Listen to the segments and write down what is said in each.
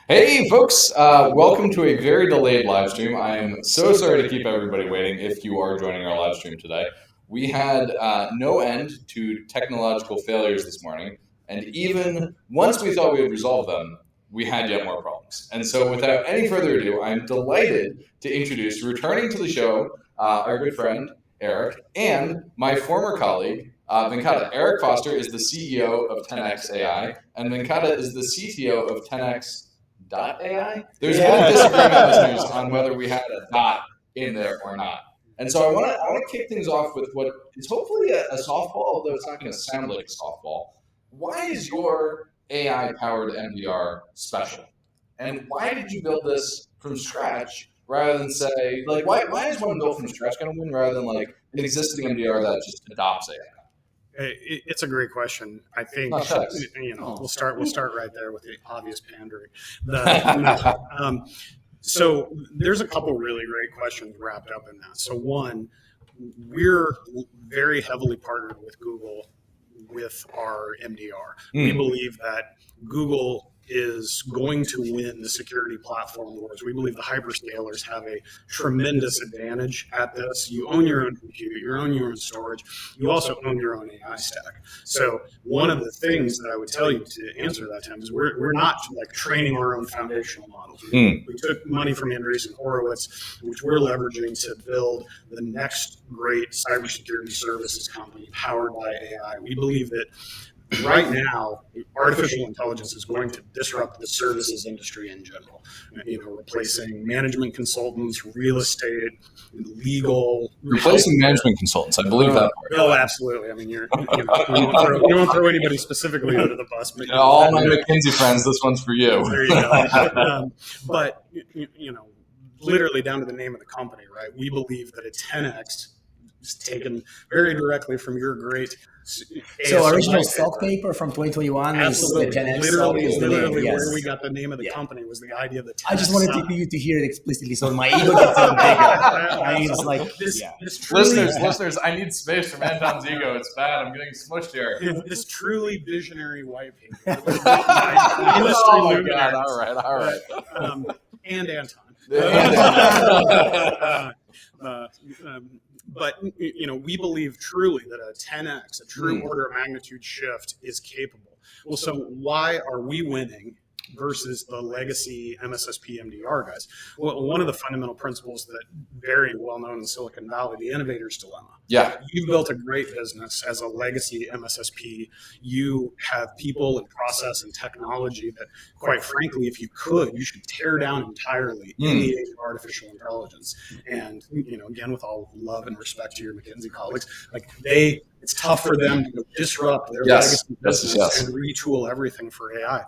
Hey, folks, welcome to a very delayed live stream. I am so sorry to keep everybody waiting if you are joining our live stream today. We had no end to technological failures this morning, and even once we thought we had resolved them, we had yet more problems. And so, without any further ado, I'm delighted to introduce, returning to the show, our good friend, Eric, and my former colleague, Venkata. Eric Foster is the CEO of Tenex.AI, and Venkata is the CTO of Tenex.AI. There's been a disagreement, listeners, on whether we had a dot in there or not. And so I want to kick things off with what is hopefully a softball, although it's not going to sound like a softball. Why is your AI-powered MDR special? And why did you build this from scratch rather than say, like, why is one built from scratch going to win rather than like an existing MDR that just adopts AI? It's a great question. I think we'll start right there with the obvious pandering. So there's a couple really great questions wrapped up in that. So one, we're very heavily partnered with Google with our MDR. We believe that Google is going to win the security platform wars. We believe the hyperscalers have a tremendous advantage at this. You own your own compute, you own your own storage, you also own your own AI stack. So one of the things that I would tell you to answer that, Tim, is we're not like training our own foundational models. We took money from Andreessen Horowitz, which we're leveraging to build the next great cybersecurity services company powered by AI. We believe that right now, artificial intelligence is going to disrupt the services industry in general. Replacing management consultants, real estate, legal. Replacing management consultants, I believe that part. Oh, absolutely. I mean, you won't throw anybody specifically under the bus. But all my McKinsey friends, this one's for you. There you go. But literally down to the name of the company, right? We believe that a 10x is taken very directly from your great. So original stock paper from 2021 Absolutely. is the 10x. Literally where we got the name of the company was the idea of the 10x. I just wanted you to hear it explicitly, so my ego gets even bigger. I mean, it's like listeners, I need space from Anton's ego. It's bad. I'm getting smushed here. This truly visionary white paper. Oh my God! All right. And Anton. But we believe truly that a 10x, a true order of magnitude shift, is capable. Well, so why are we winning versus the legacy MSSP MDR guys? Well, one of the fundamental principles that very well known in Silicon Valley, the innovator's dilemma. Yeah. You've built a great business as a legacy MSSP. You have people and process and technology that, quite frankly, if you could, you should tear down entirely in the age of artificial intelligence. And, again, with all love and respect to your McKinsey colleagues, it's tough for them to disrupt their legacy business and retool everything for AI.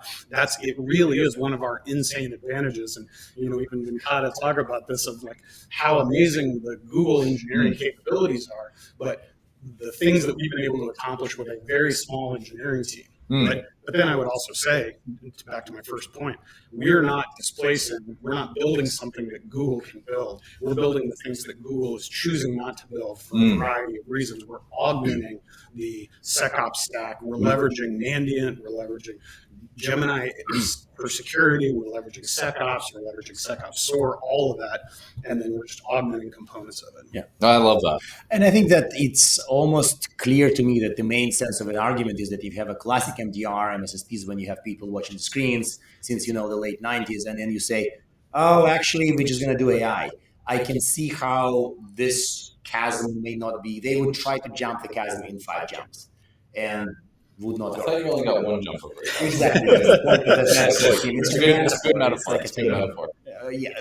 It really is one of our insane advantages. And, even Venkata talk about this of like how amazing the Google engineering capabilities are, but the things that we've been able to accomplish with a very small engineering team. Right? But then I would also say, back to my first point, we're not building something that Google can build. We're building the things that Google is choosing not to build for a variety of reasons. We're augmenting the SecOps stack. We're leveraging Mandiant. We're leveraging Gemini for security. We're leveraging SecOps. We're leveraging SecOps SOAR, all of that. And then we're just augmenting components of it. Yeah, I love that. And I think that it's almost clear to me that the main sense of an argument is that if you have a classic MDR, MSSPs, when you have people watching the screens since, the late 90s, and then you say, oh, actually, we're just going to do AI. I can see how this chasm may not be. They would try to jump the chasm in 5 jumps and would not. I thought you only got one jump over. Exactly. It's a good metaphor. It's a good metaphor.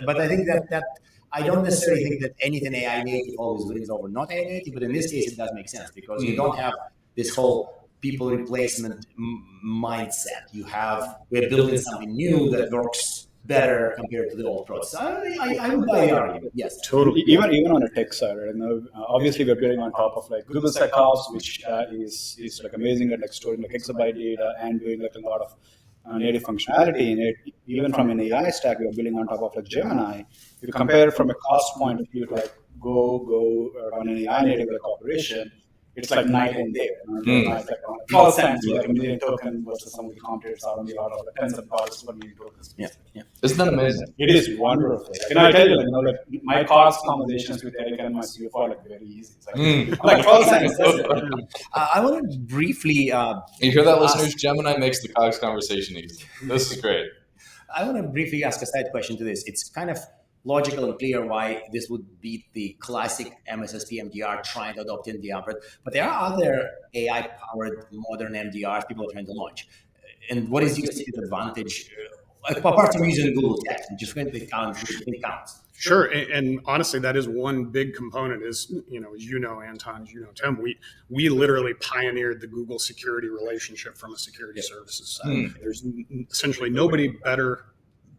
But I think that I don't necessarily think that anything AI native always wins over not AI native, but in this case, it does make sense because you don't have this whole people replacement mindset. We're building something new that works better compared to the old process. I would buy the argument. Yes, totally. Even on a tech side, right? Obviously we're building on top of like Google SecOps, which is like amazing at like storing like exabyte data and doing like a lot of native functionality in it. Even from an AI stack, we're building on top of like Gemini. If you compare from a cost point of view, like go run an AI native like operation, it's like night and day. It's like $0.12 cents, like a million token versus some of the competitors are on the order of like tens of dollars per million tokens. Yeah, yeah. Isn't that amazing? It is wonderful. Can I tell you, like my cost conversations with Eric and my CFO are like very easy. It's like 12 cents. I want to briefly. You hear that, listeners? Gemini makes the COGS conversation easy. This is great. I want to briefly ask a side question to this. It's kind of logical and clear why this would beat the classic MSSP MDR trying to adopt MDR, but there are other AI-powered modern MDRs people are trying to launch. And what is your advantage? Apart from using Google Text, which is when it counts. Sure, and honestly, that is one big component. Is Anton, Tim, we literally pioneered the Google security relationship from a security services side. There's essentially nobody better,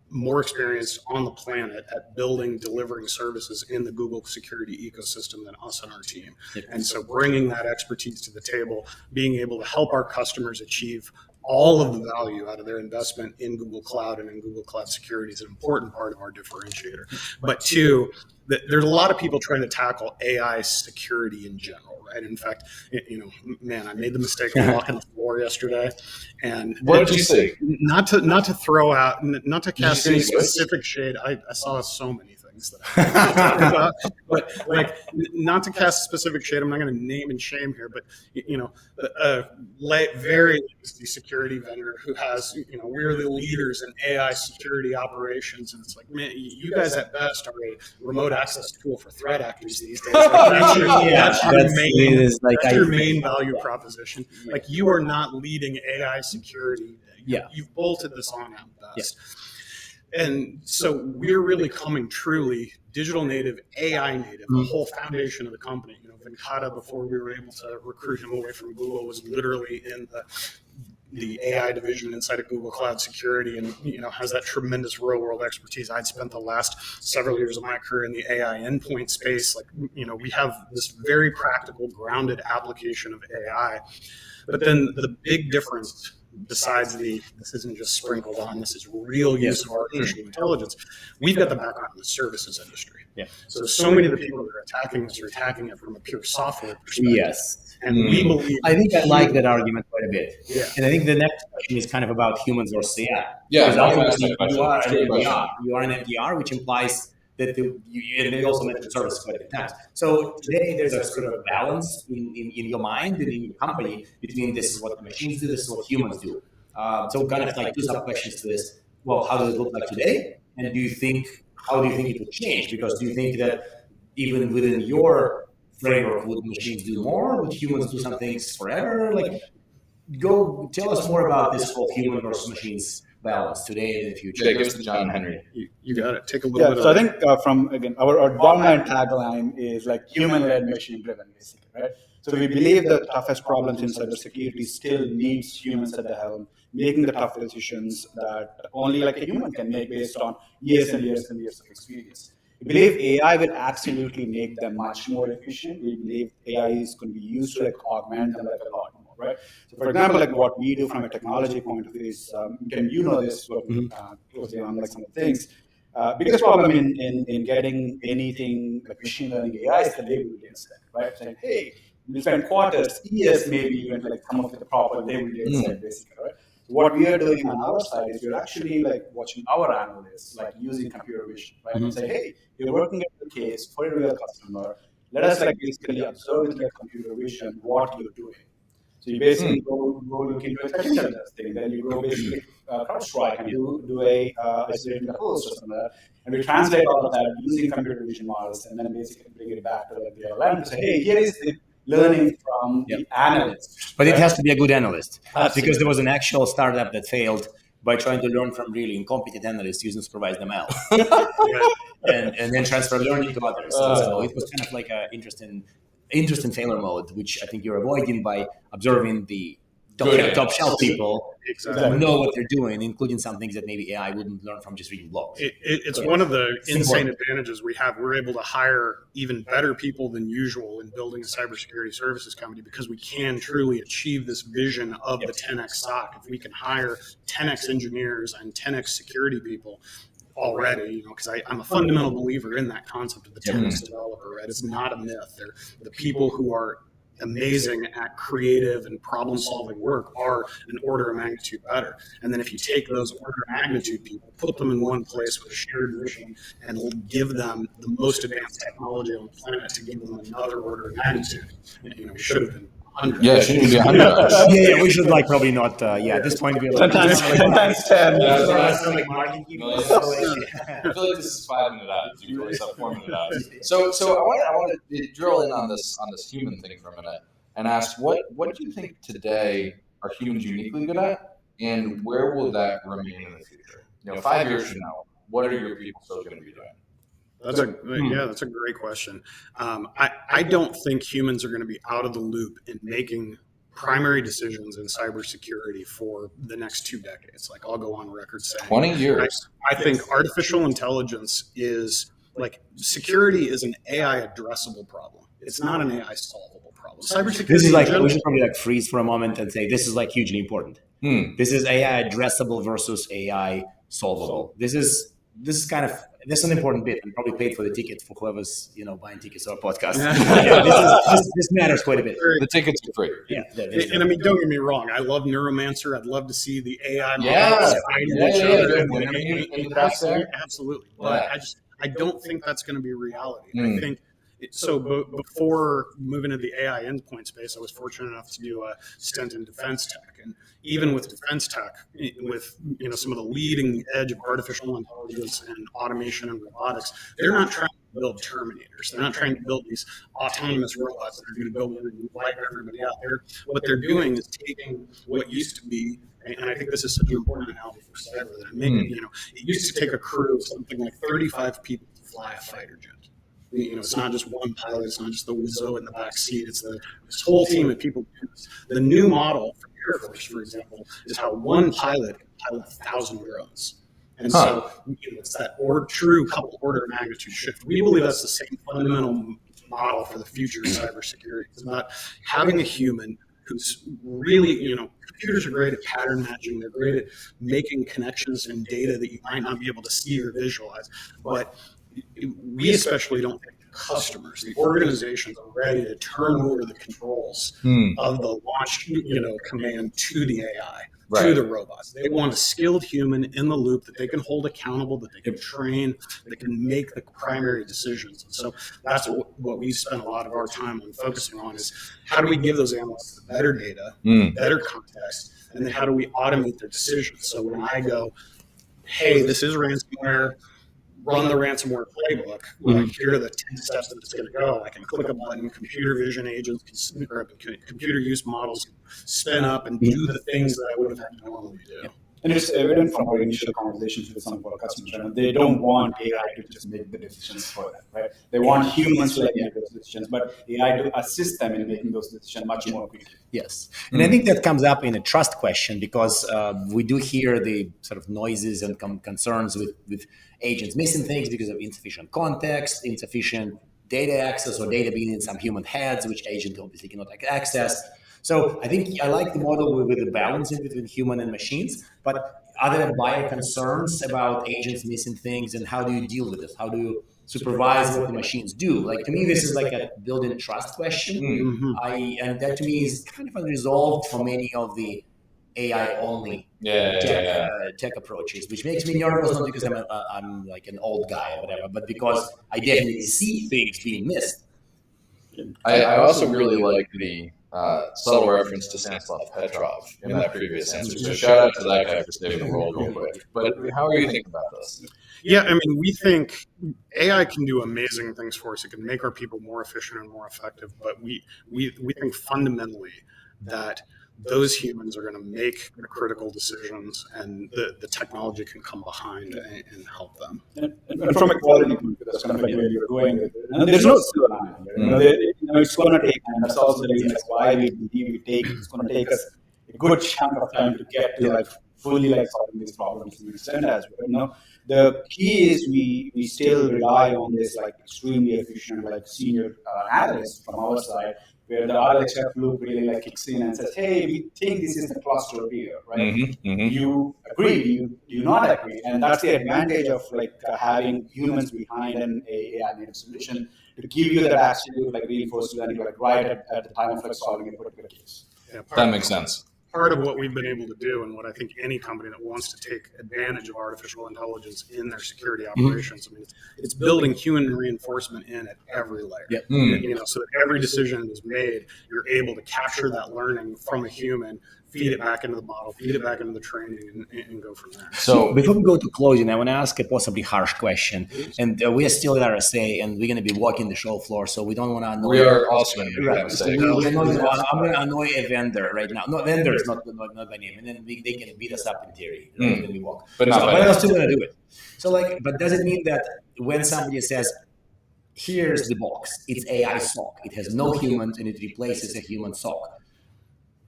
more experienced on the planet at building, delivering services in the Google security ecosystem than us and our team. And so bringing that expertise to the table, being able to help our customers achieve all of the value out of their investment in Google Cloud and in Google Cloud security is an important part of our differentiator. But two, there's a lot of people trying to tackle AI security in general, right? In fact, I made the mistake of walking the floor yesterday, and what did you say? Not to throw out, not to cast any specific shade. I saw so many things that I talk about, but like not to cast specific shade. I'm not going to name and shame here, but a very legacy security vendor who has, we're the leaders in AI security operations, and it's like, man, you guys at best are a remote access tool for threat actors these days. Like, that's your main value proposition. Like, you are not leading AI security. You've bolted this on at best. And so we're really coming truly digital native, AI native, the whole foundation of the company. Venkata, before we were able to recruit him away from Google, was literally in the AI division inside of Google Cloud Security, and has that tremendous real world expertise. I'd spent the last several years of my career in the AI endpoint space. We have this very practical, grounded application of AI. But then the big difference, besides this isn't just sprinkled on, this is real use of artificial intelligence, we've got the background in the services industry. So many of the people that are attacking us are attacking it from a pure software perspective. Yes. And we believe... I think I like that argument quite a bit. Yeah. And I think the next question is kind of about humans versus AI. Yeah, you are an MDR. You are an MDR, which implies that and they also mentioned service quite a few times. So today there's a sort of balance in your mind and in your company between this is what the machines do, this is what humans do. So kind of like two sub-questions to this. Well, how does it look like today? And how do you think it will change? Because do you think that even within your framework, would machines do more? Would humans do some things forever? Go tell us more about this whole human versus machines balance today and in the future. Yeah, give us the John and Henry. You got it. Take a little bit. So I think our bottom line tagline is like human-led, machine-driven, basically, right? So we believe the toughest problems in cybersecurity still needs humans at the helm, making the tough decisions that only like a human can make based on years and years and years of experience. We believe AI will absolutely make them much more efficient. We believe AI is going to be used to augment them a lot more, right? So for example, what we do from a technology point of view is, this closely on some of the things. Biggest problem in getting anything like machine learning AI is the label data set, right? Saying, hey, we spend quarters, years, maybe even come up with the proper label data set, basically, right? So what we are doing on our side is we're actually watching our analysts, using computer vision, right? And say, hey, you're working at the case for a real customer. Let us basically observe with computer vision what you're doing. So you basically go look into a technical testing, then you go basically CrowdStrike and do a isolating the host or something like that. And we translate all of that using computer vision models and then basically bring it back to the LLM to say, hey, here is the learning from the analyst. But it has to be a good analyst. Absolutely. Because there was an actual startup that failed by trying to learn from really incompetent analysts using supervised ML. and then transfer learning to others. So it was kind of like an interesting failure mode, which I think you're avoiding by observing the top shelf people who know what they're doing, including some things that maybe AI wouldn't learn from just reading blogs. It's one of the insane advantages we have. We're able to hire even better people than usual in building a cybersecurity services company because we can truly achieve this vision of the Tenex stock. If we can hire Tenex engineers and Tenex security people already, because I'm a fundamental believer in that concept of the Tenex developer, right? It's not a myth. They're the people who are amazing at creative and problem solving work are an order of magnitude better. And then if you take those order of magnitude people, put them in one place with a shared vision, and give them the most advanced technology on the planet to give them another order of magnitude, we should have been 100. Yeah, it shouldn't be 100. Yeah, we should probably not. At this point, we are 10 times 10. like marketing people. I feel like this is 5-minute ads. You really have 4-minute ads. So I want to drill in on this human thing for a minute and ask what do you think today are humans uniquely good at, and where will that remain in the future? 5 years from now, what are your people still going to be doing? That's a great question. I don't think humans are going to be out of the loop in making primary decisions in cybersecurity for the next 2 decades. Like, I'll go on record saying 20 years. I think artificial intelligence is security is an AI addressable problem. It's not an AI solvable problem. Cybersecurity. This is we should probably freeze for a moment and say this is hugely important. This is AI addressable versus AI solvable. This is an important bit, and probably paid for the ticket for whoever's buying tickets to our podcast. This matters quite a bit. The tickets are free. Yeah, and I mean, don't get me wrong. I love Neuromancer. I'd love to see the AI models fighting each other. Absolutely. But I don't think that's going to be reality. I think. So before moving to the AI endpoint space, I was fortunate enough to do a stint in defense tech. And even with defense tech, with some of the leading edge of artificial intelligence and automation and robotics, they're not trying to build Terminators. They're not trying to build these autonomous robots that are going to go in and wipe everybody out there. What they're doing is taking what used to be, and I think this is such an important analogy for cyber that I'm making. It used to take a crew of something like 35 people to fly a fighter jet. It's not just one pilot. It's not just the Wizzo in the back seat. It's this whole team of people. The new model for the Air Force, for example, is how one pilot can pilot 1,000 drones. And so it's that true couple order of magnitude shift. We believe that's the same fundamental model for the future of cybersecurity. It's about having a human who's really, computers are great at pattern matching. They're great at making connections and data that you might not be able to see or visualize. But we especially don't think the customers, the organizations are ready to turn over the controls of the launch, command to the AI, to the robots. They want a skilled human in the loop that they can hold accountable, that they can train, that can make the primary decisions. And so that's what we spend a lot of our time on focusing on is how do we give those analysts better data, better context, and then how do we automate their decisions? So when I go, hey, this is ransomware, run the ransomware playbook. Here are the 10 steps that it's going to go. I can click a button, computer vision agents, or computer use models spin up and do the things that I would have had to normally do. And it's evident from our initial conversations with some of our customers. They don't want AI to just make the decisions for them, right? They want humans to make those decisions, but AI to assist them in making those decisions much more quickly. Yes. And I think that comes up in a trust question because we do hear the sort of noises and concerns with agents missing things because of insufficient context, insufficient data access, or data being in some human heads, which agent obviously cannot access. So I think I like the model with the balance between human and machines, but are there buyer concerns about agents missing things, and how do you deal with this? How do you supervise what the machines do? To me, this is like a built-in trust question. And that to me is kind of unresolved for many of the AI-only tech approaches, which makes me nervous, not because I'm like an old guy or whatever, but because I definitely see things being missed. I also really like the subtle reference to Stanislav Petrov in that previous answer. So shout out to that guy for saving the world real quick. But how are you thinking about this? Yeah, I mean, we think AI can do amazing things for us. It can make our people more efficient and more effective. But we think fundamentally that those humans are going to make the critical decisions, and the technology can come behind and help them. And from a quality point of view, that's kind of like where you're going with it. There's no silver lining. It's going to take time. That's also the reason why we believe it's going to take us a good chunk of time to get to fully solving these problems to an extent as well. The key is we still rely on this extremely efficient senior analysts from our side, where the RLHF loop really kicks in and says, hey, we think this is the cluster here, right? You agree? Do you not agree? And that's the advantage of like having humans behind an AI native solution to give you that absolute like reinforced learning like right at the time of like solving a particular case. Yeah, That makes sense. Part of what we've been able to do, and what I think any company that wants to take advantage of artificial intelligence in their security operations, I mean, it's building human reinforcement in at every layer. Yeah. You know, so that every decision is made, you're able to capture that learning from a human, feed it back into the model, feed it back into the training, and go from there. So before we go to closing, I want to ask a possibly harsh question. And we are still at RSA, and we're going to be walking the show floor, so we don't want to annoy. We are also going to Right. So I'm going to annoy a vendor right now. No, vendors, not by name. And then they can beat us up in theory when we walk. But not by I'm name. still going to do it. So but does it mean that when somebody says, here's the box, it's AI SOC, it has no humans and it replaces a human SOC,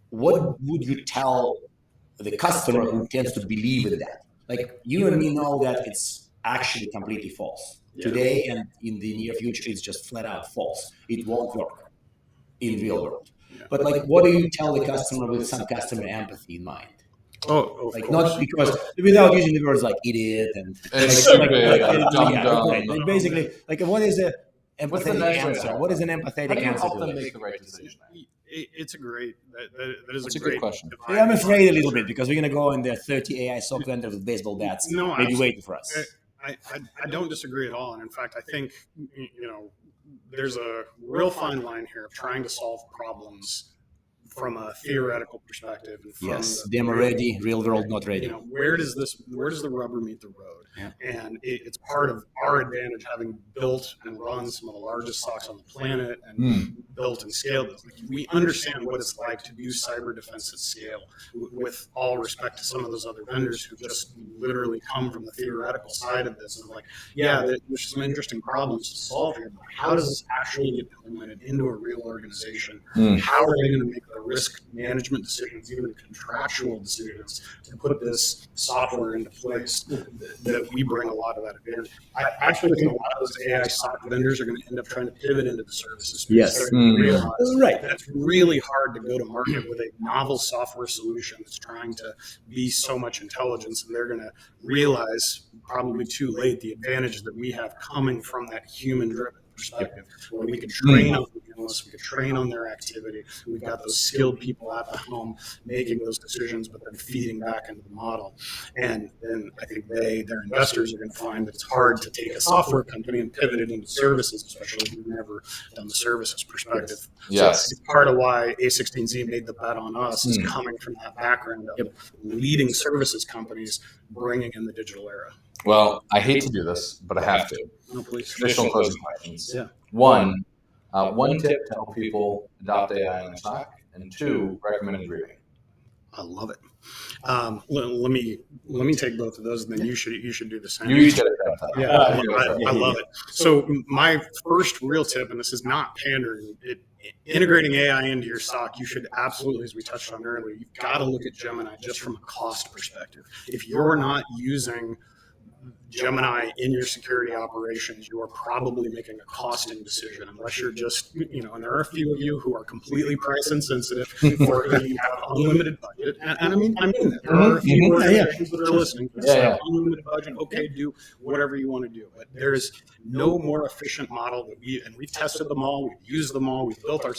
what would you tell the customer who tends to believe in that? Like, you and me know that it's actually completely false. Today and in the near future, it's just flat out false. It won't work in real world. But like, what do you tell the customer with some customer empathy in mind? Like, not because, without using the words like idiot and dumb. Basically, like, what is a What's the empathetic nice way to answer? help What is an How empathetic do you answer? help to them it? make the right decision? it's a great, that is That's a a good great question. Yeah, I'm afraid a little bit because we're going to go in there 30 AI SOC vendors with baseball bats. No, maybe absolutely. waiting for us. I don't disagree at all. And in fact, I think, you know, there's a real fine line here of trying to solve problems from a theoretical perspective. And from Yes, demo ready, real world not ready. You know, where does the rubber meet the road? Yeah. And it's part of our advantage, having built and run some of the largest stocks on the planet and built and scaled this. We understand what it's like to do cyber defense at scale, with all respect to some of those other vendors who just literally come from the theoretical side of this. And like, yeah, there's some interesting problems to solve here, but how does this actually get implemented into a real organization? How are they going to make the risk management decisions, even contractual decisions, to put this software into place? That we bring a lot of that advantage. I actually think a lot of those AI SOC vendors are going to end up trying to pivot into the services space. Yes. They're going to realize Right. that it's really hard to go to market with a novel software solution that's trying to be so much intelligence, and they're going to realize, probably too late, the advantages that we have coming from that human-driven perspective, where we can train on the analysts, we can train on their activity. We've got those skilled people at the home making those decisions, but then feeding back into the model. And then I think their investors are going to find that it's hard to take a software company and pivot it into services, especially if you've never done the services perspective. Yes. So part of why A16Z made the bet on us is coming from that background of leading services companies bringing in the digital era. Well, I hate to do this, but I have to. No, please. Traditional closing questions. Yeah. One tip to help people adopt AI in their stock, and two, recommended reading. I love it. Let me take both of those, and then you should do the same. You each get a credit. Yeah, I love it. So my first real tip, and this is not pandering, integrating AI into your stock, you should absolutely, as we touched on earlier, you've got to look at Gemini just from a cost perspective. If you're not using Gemini in your security operations, you are probably making a costing decision, unless you're just, and there are a few of you who are completely price insensitive, or you have unlimited budget. And I mean that. There are a few organizations that are listening that say unlimited budget, okay, do whatever you want to do. But there's no more efficient model that we've tested them all, we've used them all, we've built our,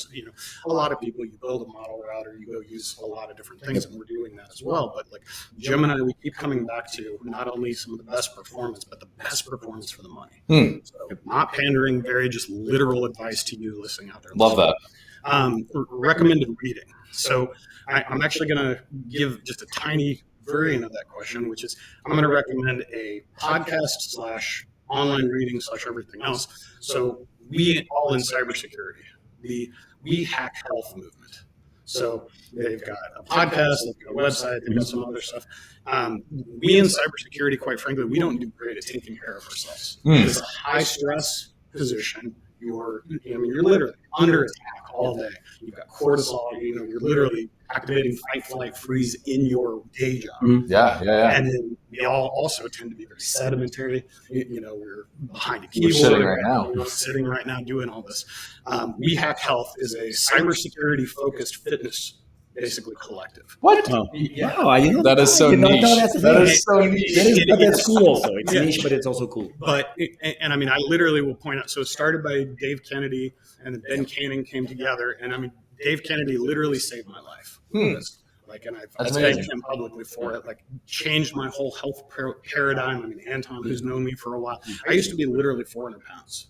a lot of people, you build a model router, you go use a lot of different things, and we're doing that as well. But like Gemini, we keep coming back to not only some of the best performance, but the best performance for the money. So not pandering, very just literal advice to you listening out there. Love that. Recommended reading. So I'm actually going to give just a tiny variant of that question, which is I'm going to recommend a podcast / online reading / everything else. So we all in cybersecurity, the We Hack Health movement. So they've got a podcast, they've got a website, they've got some other stuff. We in cybersecurity, quite frankly, we don't do great at taking care of ourselves. It's a high stress position. You're literally under attack all day. You've got cortisol. You're literally activating fight, flight, freeze in your day job. Yeah. And then we all also tend to be very sedimentary. We're behind a keyboard. We're sitting right now doing all this. We Hack Health is a cybersecurity focused fitness basically collective. What? Oh. Yeah, That is so niche. That is so niche. But that's cool also. It's niche, but it's also cool. But, and I mean, I literally will point out, so it started by Dave Kennedy and then Ben Cannon came together. And I mean, Dave Kennedy literally saved my life. Like, and I've thanked him publicly for it. Like, changed my whole health paradigm. I mean, Anton, who's known me for a while, I used to be literally 400 pounds.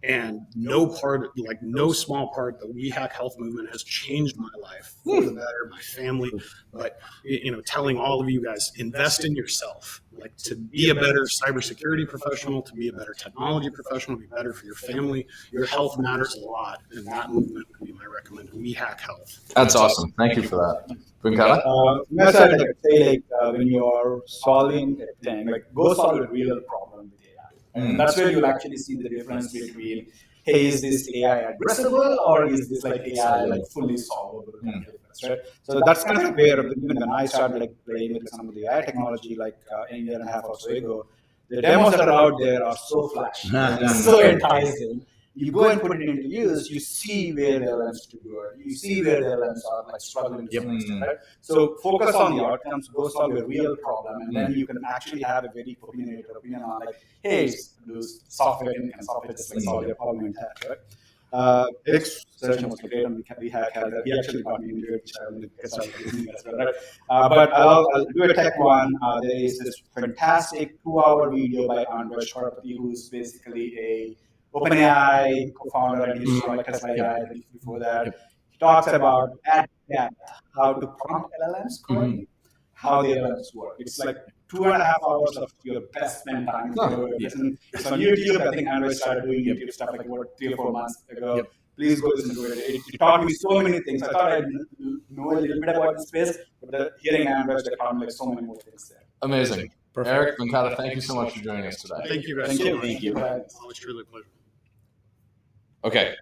And no small part, the We Hack Health movement has changed my life for the better, my family. But, telling all of you guys, invest in yourself. Like, to be a better cybersecurity professional, to be a better technology professional, to be better for your family. Your health matters a lot, and that movement would be my recommendation. We Hack Health. That's awesome. Thank you for that. Venkata? When you are solving a thing, like go solve a real problem with AI. And that's where you'll actually see the difference between, hey, is this AI addressable or is this like AI like fully solvable? Right? So that's kind of where when I started like playing with some of the AI technology like a year and a half or so ago, the demos that are out there are so flashy, so enticing. You go and put it into use, you see where the LLMs do good, you see where the LLMs are like struggling to some extent, right? So focus on the outcomes, go solve a real problem, and then you can actually have a very opinionated opinion on like, hey, this software and software just like solve your problem in tech, right? Eric's session was great, and we had he actually got me into it, which I will get started using as well, right? But I'll do a tech one. There is this fantastic 2-hour video by Andrej Sharpati, who's basically a OpenAI co-founder, and he's from like Tesla.AI before that. He talks about at depth how to prompt LLMs correctly, how the LLMs work. It's like 2.5 hours of your best spent time. It's on YouTube. I think Andrej started doing YouTube stuff like 3 or 4 months ago. Please go listen to it. It taught me so many things. I thought I know a little bit about the space, but hearing Andrej, they taught me like so many more things there. Amazing. Perfect. Eric, Venkata, thank you so much for joining us today. Thank you guys. Thank you. Thank you. It's truly a pleasure. Okay.